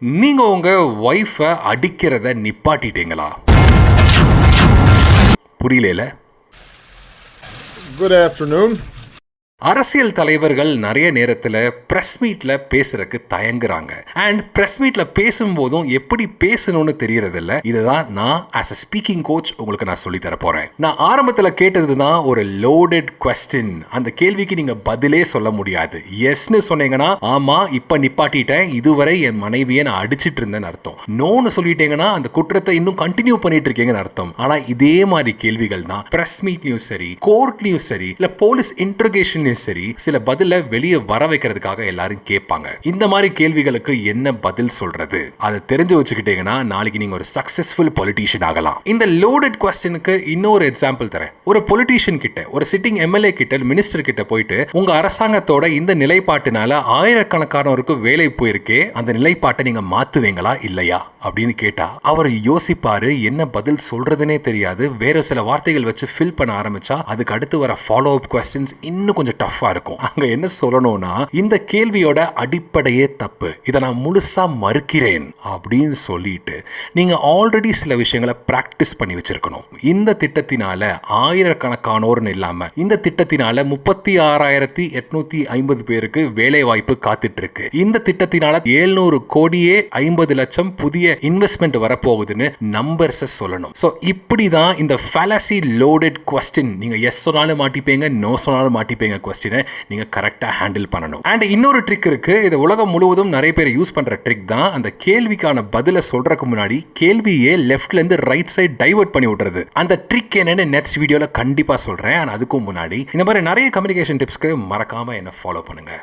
நீங்க உங்க ஒய்ஃபை அடிக்கிறத நிப்பாட்டிட்டீங்களா? புரியல. Good afternoon. அரசியல் தலைவர்கள் நிறைய நேரத்தில் பிரஸ் மீட்ல பேசுறதுக்கு தயங்குறாங்க. அண்ட் பிரஸ் மீட்ல பேசும்போதும் எப்படி பேசணும்னு தெரியறதில்ல. இதுதான் நான் ஆஸ் அ ஸ்பீக்கிங் கோச் உங்களுக்கு நான் சொல்லி தர போறேன். நான் ஆரம்பத்தில் கேட்டது தான் ஒரு லோடட் கொஸ்டின். அந்த கேள்விக்கு நீங்க பதிலே சொல்ல முடியாது. எஸ்ன்னு சொன்னீங்கன்னா ஆமா இப்ப நிப்பாட்டிட்டேன், இதுவரை என் மனைவியை நான் அடிச்சிட்டு இருந்தேன்னு அர்த்தம். நோன்னு சொல்லிட்டீங்கன்னா அந்த குற்றத்தை இன்னும் கண்டினியூ பண்ணிட்டு இருக்கீங்கன்னு அர்த்தம். ஆனா இதே மாதிரி கேள்விகள் தான் பிரஸ் மீட்லயும் சரி, கோர்ட்லயும் சரி, இல்ல போலீஸ் இன்ட்ரோகேஷன் சரி, சில பதில வெளியே வர வைக்கிறதுக்காக எல்லாரும் கேட்பாங்க. இந்த மாதிரி கேள்விகளுக்கு என்ன பதில் சொல்றது, அதை தெரிஞ்சு வச்சுக்கிட்டீங்கன்னா நாளைக்கு நீங்க ஒரு சக்சஸ்ஃபுல் பொலிட்டீஷியன் ஆகலாம். இந்த லோடட் கொஸ்டினுக்கு இன்னொரு எக்ஸாம்பிள் தரேன். ஒரு பொலிட்டீஷியன் கிட்ட, ஒரு சிட்டிங் எம்எல்ஏ கிட்ட, மினிஸ்டர் கிட்ட போயிட்டு உங்க அரசாங்கத்தோட இந்த நிலைப்பாட்டினால ஆயிரக்கணக்கானவருக்கு வேலை போயிருக்கே, அந்த நிலைப்பாட்டை நீங்க மாத்துவீங்களா இல்லையா அப்படின்னு கேட்டா அவர் யோசிப்பாரு. என்ன பதில் சொல்றதுனே தெரியாது. வேற சில வார்த்தைகள் வச்சு ஃபில் பண்ண ஆரம்பிச்சா அதுக்கு அடுத்து வர ஃபாலோ அப் கொஸ்டின்ஸ் இன்னும் கொஞ்சம் டஃப்பா இருக்கும். அங்க என்ன சொல்லணும்னா, இந்த கேள்வியோட அடிப்படையே தப்பு, இதை நான் முழுசா மறுக்கிறேன் அப்படின்னு சொல்லிட்டு நீங்க ஆல்ரெடி சில விஷயங்களை பிராக்டிஸ் பண்ணி வச்சிருக்கணும். இந்த திட்டத்தினால ஆயிரக்கணக்கானோர்னு இல்லாம இந்த திட்டத்தினால 36,850 பேருக்கு வேலை வாய்ப்பு காத்துட்டு இருக்கு. இந்த திட்டத்தினால 700 கோடியே 50 லட்சம் புதிய இன்வெஸ்ட்மெண்ட் வரப்போகுதுன்னு நம்பர்ஸ் சொல்லணும். சோ இப்படிதான் இந்த fallacy loaded question, நீங்க எஸ் சொன்னாலும் மாட்டிப்பீங்க, நோ சொன்னாலும் மாட்டிப்பீங்க கொஸ்டினை நீங்க கரெக்டா ஹேண்டில் பண்ணணும். அண்ட் இன்னொரு ட்ரிக் இருக்கு. இது உலகம் முழுவதும் நிறைய பேர் யூஸ் பண்ற ட்ரிக் தான். அந்த கேள்விக்கான பதில சொல்றதுக்கு முன்னாடி கேள்வியே லெஃப்ட்ல இருந்து ரைட் சைடு டைவர்ட் பண்ணி விடுறது. அந்த ட்ரிக் என்னன்னு நெக்ஸ்ட் வீடியோல கண்டிப்பா சொல்றேன். அதுக்கும் முன்னாடி இந்த மாதிரி நிறைய கம்யூனிகேஷன் டிப்ஸ்க்கு மறக்காம என்ன ஃபாலோ பண்ணுங்க.